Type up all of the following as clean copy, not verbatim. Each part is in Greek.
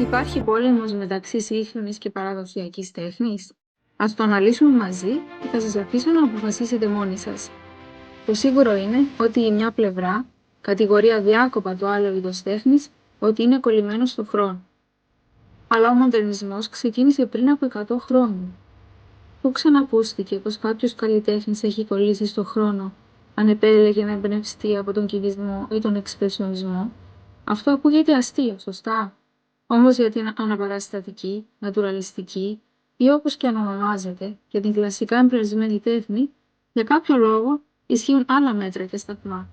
Υπάρχει πόλεμος μεταξύ σύγχρονης και παραδοσιακής τέχνης? Ας το αναλύσουμε μαζί και θα σας αφήσω να αποφασίσετε μόνοι σας. Το σίγουρο είναι ότι η μια πλευρά κατηγορεί αδιάκοπα το άλλο είδος τέχνης ότι είναι κολλημένο στο χρόνο. Αλλά ο μοντερνισμός ξεκίνησε πριν από 100 χρόνια. Πού ξανακούστηκε πως κάποιος καλλιτέχνης έχει κολλήσει στο χρόνο, αν επέλεγε να εμπνευστεί από τον κυβισμό ή τον εξπρεσιονισμό? Αυτό ακούγεται αστείο, σωστά? Όμως για την αναπαραστατική, νατουραλιστική ή όπως και αν ονομάζεται, για την κλασικά εμπνευσμένη τέχνη, για κάποιο λόγο ισχύουν άλλα μέτρα και σταθμά.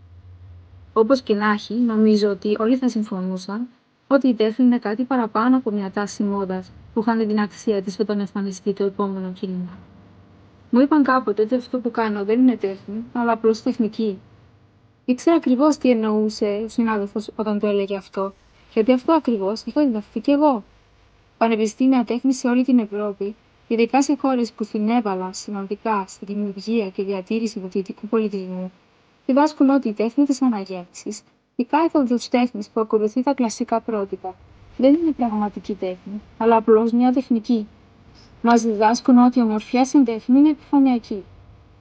Όπως και να έχει, νομίζω ότι όλοι θα συμφωνούσαν ότι η τέχνη είναι κάτι παραπάνω από μια τάση μόδας που χάνει την αξία της όταν εμφανιστεί το επόμενο κίνημα. Μου είπαν κάποτε ότι αυτό που κάνω δεν είναι τέχνη, αλλά απλώς τεχνική. Ήξερα ακριβώς τι εννοούσε ο συνάδελφος όταν το έλεγε αυτό, γιατί αυτό ακριβώς είχα διδαχθεί κι εγώ. Πανεπιστήμια τέχνη σε όλη την Ευρώπη, ειδικά σε χώρες που συνέβαλαν σημαντικά στη δημιουργία και διατήρηση του δυτικού πολιτισμού, διδάσκουν ότι η τέχνη της αναγέννησης, η κάθε είδους τέχνης που ακολουθεί τα κλασικά πρότυπα, δεν είναι πραγματική τέχνη, αλλά απλώς μια τεχνική. Μας διδάσκουν ότι η ομορφιά στην τέχνη είναι επιφανειακή.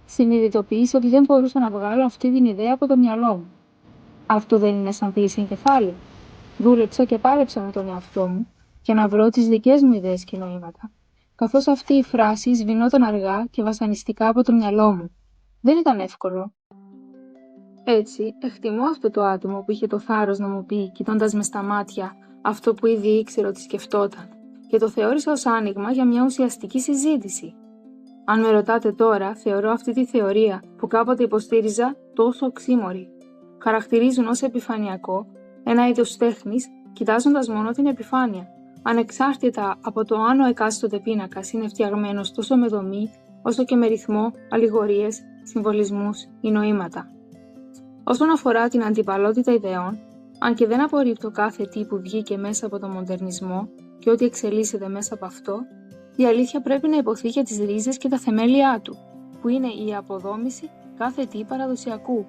Συνειδητοποίησα ότι δεν μπορούσα να βγάλω αυτή την ιδέα από το μυαλό μου. Αυτό δεν είναι σαν πλήση εγκεφάλου? Δούλεψα και πάλεψα με τον εαυτό μου για να βρω τις δικές μου ιδέες και νοήματα, καθώς αυτή η φράση σβηνόταν αργά και βασανιστικά από το μυαλό μου. Δεν ήταν εύκολο. Έτσι, εκτιμώ αυτό το άτομο που είχε το θάρρος να μου πει, κοιτώντας με στα μάτια, αυτό που ήδη ήξερε ότι σκεφτόταν, και το θεώρησα ως άνοιγμα για μια ουσιαστική συζήτηση. Αν με ρωτάτε τώρα, θεωρώ αυτή τη θεωρία που κάποτε υποστήριζα τόσο οξύμορη. Χαρακτηρίζουν ως επιφανειακό ένα είδος τέχνης, κοιτάζοντας μόνο την επιφάνεια, ανεξάρτητα από το αν ο εκάστοτε πίνακας είναι φτιαγμένος τόσο με δομή, όσο και με ρυθμό, αλληγορίες, συμβολισμούς ή νοήματα. Όσον αφορά την αντιπαλότητα ιδεών, αν και δεν απορρίπτω κάθε τι που βγήκε μέσα από τον μοντερνισμό και ό,τι εξελίσσεται μέσα από αυτό, η αλήθεια πρέπει να υποθεί για τις ρίζες και τα θεμέλια του, που είναι η αποδόμηση κάθε τι παραδοσιακού,